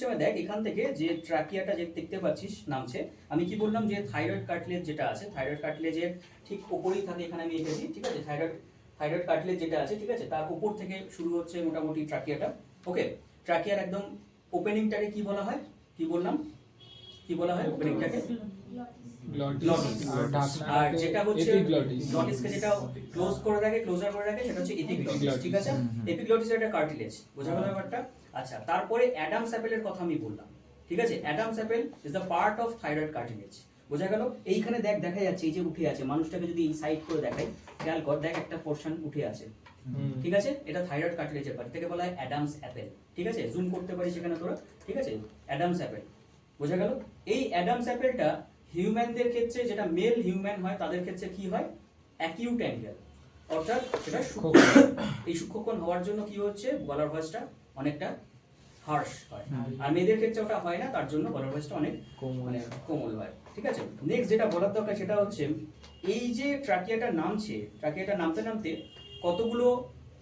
সিস্টেমে দেখ এখান থেকে যে ট্রাকিয়াটা যে দেখতে পাচ্ছিস নামছে, আমি কি বললাম যে থাইরয়েড কার্টিলেজ যেটা আছে, থাইরয়েড কার্টিলেজের ঠিক উপরেই থাকে, এখানে আমি এঁকেছি, ঠিক আছে, থাইরয়েড কার্টিলেজ যেটা আছে, ঠিক আছে, তার উপর থেকে শুরু হচ্ছে মোটামুটি ট্রাকিয়াটা। ওকে, ট্রাকিয়ার একদম ওপেনিংটাকে কি বলা হয়, কি বললাম, কি বলা হয় ওপেনিংটাকে? আর যেটা হচ্ছে গ্লটিসকে যেটা ক্লোজ করে রাখে, ক্লোজার করে রাখে, সেটা হচ্ছে এপিগ্লটিস, ঠিক আছে। এপিগ্লটিস এটা কার্টিলেজ, বোঝা গেল ব্যাপারটা? আচ্ছা, তারপরে অ্যাডামস অ্যাপেলের কথা আমি বললাম, ঠিক আছে। Adams Apple is the part of thyroid cartilage, বোঝা গেল? এইখানে দেখ দেখা যাচ্ছে এই যে উঠে আছে, মানুষটাকে যদি এই সাইড করে দেখাই, খেয়াল কর, দেখ একটা পোরশন উঠে আছে, ঠিক আছে, এটা থাইরয়েড কার্টিলেজের পার্ট, থেকে বলা হয় অ্যাডামস অ্যাপেল, ঠিক আছে, জুম করতে পারি সেখানে তোরা, ঠিক আছে, অ্যাডামস অ্যাপেল, বোঝা গেল? এই অ্যাডামস অ্যাপেলটা হিউম্যানদের ক্ষেত্রে, যেটা মেল হিউম্যান হয় তাদের ক্ষেত্রে কি হয়, অ্যাকিউট অ্যাঙ্গেল, অর্থাৎ সেটা সূক্ষ্মকোণ। এই সূক্ষ্মকোণ হওয়ার জন্য কি হচ্ছে, গলার ভয়েসটা অনেকটা হার্শ হয়, আর মেয়েদের ক্ষেত্রে ওটা হয় না, তার জন্য গলার ভয়েসটা অনেক মানে কোমল হয়, ঠিক আছে। নেক্সট যেটা বলার দরকার সেটা হচ্ছে এই যে ট্রাকিয়াটা নামছে, ট্রাকিয়াটা নামতে নামতে কতগুলো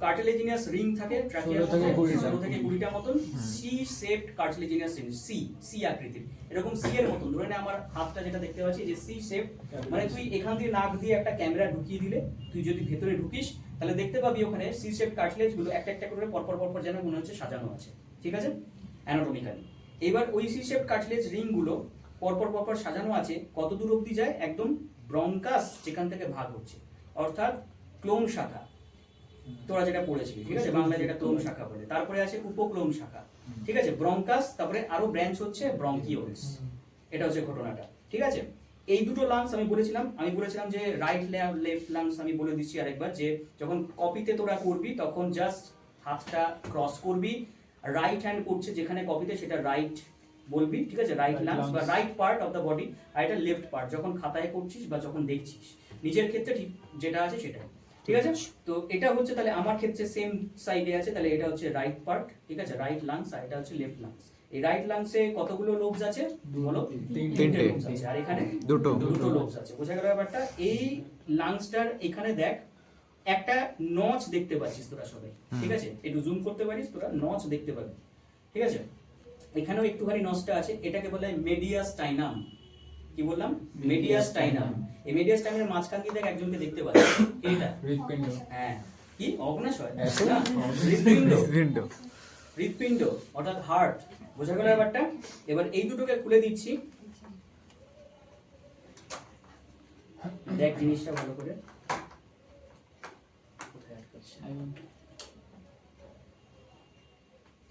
কার্টিলেজিনাস রিং থাকে ট্রাকিয়ার মধ্যে, 16 থেকে 20টার মতন C shaped cartilaginous ring, C আকৃতির, এরকম সি এর মতন। ধরে নে আমার হাতটা যেটা দেখতে পাচ্ছি যে সি শেপ, মানে তুই এখান দিয়ে নাক দিয়ে একটা ক্যামেরা ঢুকিয়ে দিলে, তুই যদি ভেতরে ঢুকিস তাহলে দেখতে পাবি ওখানে সি শেপ কার্টিলেজ গুলো একটা একটা করে পরপর পরপর যেন মনে হচ্ছে সাজানো আছে, ঠিক আছে, অ্যানাটমিক্যালি। এবার ওই সি শেপ কার্টিলেজ রিং গুলো পরপর পরপর সাজানো আছে, কত দূর অবধি যায়, একদম ব্রঙ্কাস যেখান থেকে ভাগ হচ্ছে, অর্থাৎ ক্লোম শাখা, তোরা যেটা পড়েছিলি, ঠিক আছে, বাংলা যেটা ক্লোম শাখা বলে, তারপরে আছে উপক্লোম শাখা, ঠিক আছে, ব্রঙ্কাস, তারপরে আরো ব্রাঞ্চ হচ্ছে ব্রঙ্কিওলস, এটা হচ্ছে ঘটনাটা, ঠিক আছে। এই দুটো লাংস আমি বলেছিলাম যে রাইট লেফট লাংস, আমি বলে দিচ্ছি আরেকবার, যে যখন কপিতে তোরা করবি তখন জাস্ট হাতটা ক্রস করবি, রাইট হ্যান্ড করছে যেখানে কপিতে সেটা রাইট বলবি, ঠিক আছে, রাইট লাংস বা right part of the body, আর এটা লেফট পার্ট যখন খাতায় করছিস বা যখন দেখছিস, নিজের ক্ষেত্রে ঠিক যেটা আছে সেটা, ঠিক আছে। তো এটা হচ্ছে তাহলে আমার ক্ষেত্রে সেম সাইডে আছে, তাহলে এটা হচ্ছে রাইট পার্ট, ঠিক আছে, রাইট লাংস, আর এটা হচ্ছে লেফট লাংস। এই রাইট লাংসে কতগুলো লোবস আছে বলো? তিনটে লোবস আছে, আর এখানে দুটো লোবস আছে, বোঝা গেল ব্যাপারটা? এই লাংসটার এখানে দেখ একটা নচ দেখতে পাচ্ছিস তোরা সবাই, ঠিক আছে, একটু জুম করতে পারিস তোরা, নচ দেখতে পাবি, ঠিক আছে, এখানেও একটুখানি নচটা আছে, এটাকে বলে মেডিয়াস্টাইনাম। কি বললাম? মেডিয়াস্টাইনাম। এই মেডিয়াস্টাইনামের মাঝখান দিয়ে দেখ একজনকে দেখতে পাচ্ছিস, এটা হৃৎপিণ্ড। হ্যাঁ, কি অগ্ন্যাশয় না, হৃৎপিণ্ড, হৃৎপিণ্ড অর্থাৎ হার্ট, বোঝা গেল ব্যাপারটা? এবার এই দুটোকে খুলে দিচ্ছি, দেখ জিনিসটা ভালো করে,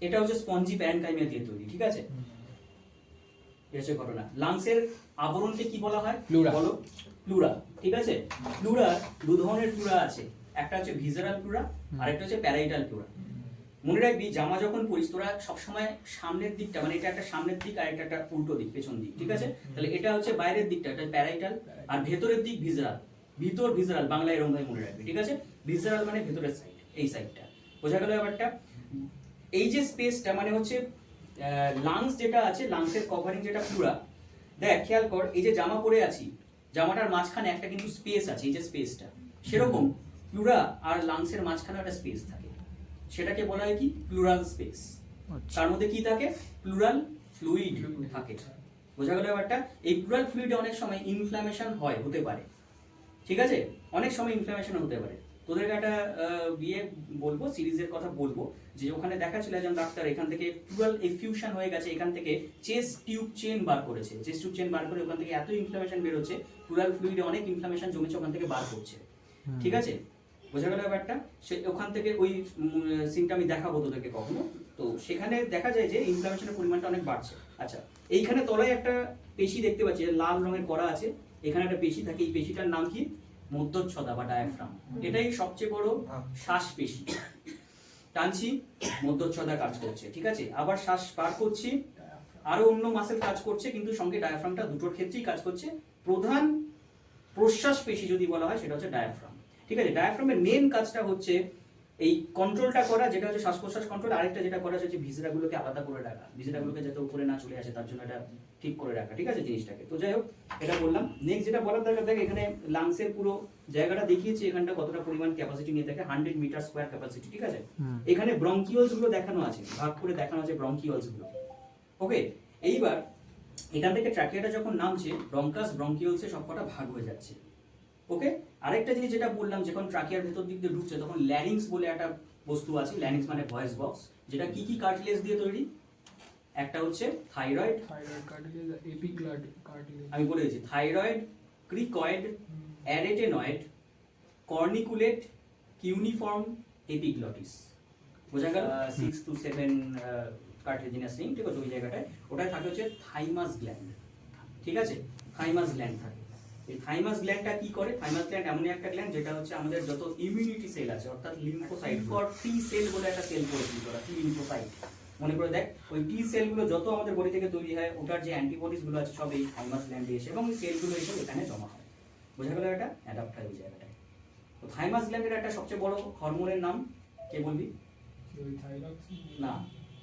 এটা হচ্ছে স্পঞ্জি প্যারেনকাইমিয়া দিয়ে তৈরি, ঠিক আছে, এসে ঘটনা। লাংসের আবরণকে কি বলা হয় বলো? প্লুরা, ঠিক আছে। প্লুরা দু ধরনের প্লুরা আছে, একটা হচ্ছে ভিজারাল প্লুরা আর একটা হচ্ছে প্যারাইটাল প্লুরা। মনে রাখবি জামা যখন পরিস তোরা সবসময় সামনের দিকটা, মানে এটা একটা সামনের দিক আর একটা উল্টো দিক, পেছন দিক, ঠিক আছে। তাহলে এটা হচ্ছে বাইরের দিকটা, এটা প্যারাইটাল, আর ভেতরের দিক ভিজারাল, ভিতর ভিজারাল, বাংলায় এরকম ভাবে মনে রাখবি, ঠিক আছে। ভিজারাল মানে ভেতরের সাইড, এই সাইডটা, বোঝা গেল ব্যাপারটা? এই যে স্পেসটা মানে হচ্ছে লাংস যেটা আছে, লাংসের কভারিং যেটা প্লুরা, দেখ খেয়াল কর, এই যে জামা পরে আছি, জামাটার মাঝখানে একটা কিন্তু স্পেস আছে, এই যে স্পেসটা, সেরকম প্লুরা আর লাংসের মাঝখানে একটা স্পেস থাকে, সেটাকে বলা হয় কি প্লুরাল স্পেস। তার মধ্যে কি থাকে? প্লুরাল ফ্লুইড থাকে, বোঝা গেল ব্যাপারটা? এই প্লুরাল ফ্লুইডে অনেক সময় ইনফ্ল্যামেশন হতে পারে, ঠিক আছে, অনেক সময় ইনফ্ল্যামেশন হতে পারে। তোদেরকে একটা বলবো, সিরিজের কথা বলবো, যে ওখানে দেখাচ্ছিল একজন ডাক্তার এখান থেকে প্লুরাল এফিউশন হয়ে গেছে, এখান থেকে চেস্ট টিউব চেন বার করেছে, চেস্ট টিউব চেন বার করে ওখান থেকে এত ইনফ্ল্যামেশন বের হচ্ছে, প্লুরাল ফ্লুইডে অনেক ইনফ্ল্যামেশন জমেছে, ওখান থেকে বার করছে, ঠিক আছে, বোঝা গেল ব্যাপারটা? সে ওখান থেকে ওই সিনটা আমি দেখাবো তোদেরকে কখনো। তো সেখানে দেখা যায় যে ইনফ্ল্যামেশনের পরিমাণটা অনেক বাড়ছে। আচ্ছা, এইখানে তলায় একটা পেশি দেখতে পাচ্ছি, লাল রঙের করা আছে, এখানে একটা পেশি থাকে, এই পেশিটার নাম কি? মধ্যচ্ছদা বা ডায়াফ্রাম। এটাই সবচেয়ে বড় শ্বাস পেশি। টানছি, মধ্যচ্ছদা কাজ করছে, ঠিক আছে, আবার শ্বাস বার করছি, আরো অন্য মাসেল কাজ করছে, কিন্তু সঙ্গে ডায়াফ্রামটা দুটোর ক্ষেত্রেই কাজ করছে। প্রধান প্রশ্বাস পেশি যদি বলা হয় সেটা হচ্ছে ডায়াফ্রাম, ঠিক আছে। ডায়াফ্রামের মেন কাজটা হচ্ছে এই কন্ট্রোলটা করা, যেটা হচ্ছে শ্বাস প্রশ্বাস কন্ট্রোল। আরেকটা যেটা করা হচ্ছে ভিজরাগুলোকে আলাদা করে রাখা, ভিজরাগুলোকে যাতে উপরে না চলে আসে তার জন্য এটা ঠিক করে রাখা, ঠিক আছে জিনিসটাকে। তো যাই হোক, এটা বললাম। নেক্সট যেটা বলার দরকার, দেখ এখানে লাংসের পুরো জায়গাটা দেখিয়েছি, এখানটা কতটা পরিমাণ ক্যাপাসিটি নিয়ে থাকে, 100 মিটার স্কয়ার ক্যাপাসিটি, ঠিক আছে। এখানে ব্রঙ্কিওলস গুলো দেখানো আছে, ভাগ করে দেখানো আছে ব্রঙ্কিওলস গুলো। ওকে, এইবার এখান থেকে ট্র্যাকিয়াটা যখন নামছে ব্রঙ্কাস ব্রঙ্কিওলসে সবকটা ভাগ হয়ে যাচ্ছে। ওকে, আরেকটা জিনিস যেটা বললাম, যখন ট্রাকিয়ার ভেতর দিক দিয়ে ঢুকছে তখন ল্যারিংস বলে একটা বস্তু আছে। ল্যারিংস মানে ভয়েস বক্স, যেটা কি কি কার্টিলেজ দিয়ে তৈরি? একটা হচ্ছে থাইরয়েড কার্টিলেজ, কার্টিলেজ আমি বলে দিয়েছি, থাইরয়েড, ক্রিকয়েড, অ্যারেটেনয়েড, কর্নিকুলেট, কিউনিফর্ম, এপিগ্লটিস। বোঝা গেল? 6 to 7 কার্টিলেজিনাস রিং, ঠিক আছে? ওই জায়গাটায় ওটায় থাকে হচ্ছে থাইমাস গ্ল্যান্ড, ঠিক আছে? থাইমাস গ্ল্যান্ড থাকে। এই থাইমাস গ্ল্যান্ডটা কি করে? থাইমাস গ্ল্যান্ড এমনই একটা গ্ল্যান্ড যেটা হচ্ছে আমাদের যত ইমিউনিটি সেল আছে, অর্থাৎ লিম্ফোসাইট ফর টি সেল বলে একটা সেল করেছিল ওরা, টি লিম্ফোসাইট। মনে করে দেখ, ওই টি সেলগুলো যত আমাদের বডি থেকে তৈরি হয়, ওটার যে অ্যান্টিবডিজ গুলো আছে সব এই থাইমাস গ্ল্যান্ডে এসে, এবং এই সেলগুলো এসে এখানে জমা হয়। বোঝা গেল? এটা অ্যাডাপ্ট হয় ওই জায়গাটায়। তো থাইমাস গ্ল্যান্ডের একটা সবচেয়ে বড় হরমোনের নাম কে বলবি? না,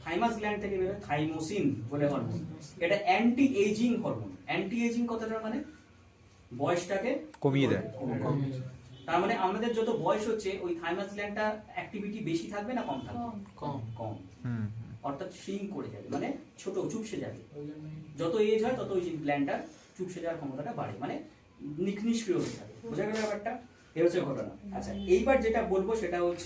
থাইমাস গ্ল্যান্ড থেকে বেরোয় থাইমোসিন বলে হরমোন। এটা anti aging hormone. Anti aging কথাটা মানে বয়সটাকে কমিয়ে দেয়। তার মানে আমাদের যত বয়স হচ্ছে ওই থাইমাস গ্ল্যান্ডটা অ্যাক্টিভিটি বেশি থাকবে না কম থাকবে? কম। অর্থাৎ শ্রিঙ্ক করে যাবে, মানে ছোট, চুপসে যাবে। যত এজ হয় তত ওই গ্ল্যান্ডটার চুপসে যাওয়ার ক্ষমতাটা বাড়ে, মানে নিষ্ক্রিয় হয়ে যাবে। বোঝা গেল ব্যাপারটা? এই হচ্ছে ঘটনা। আচ্ছা, এইবার যেটা বলবো সেটা হচ্ছে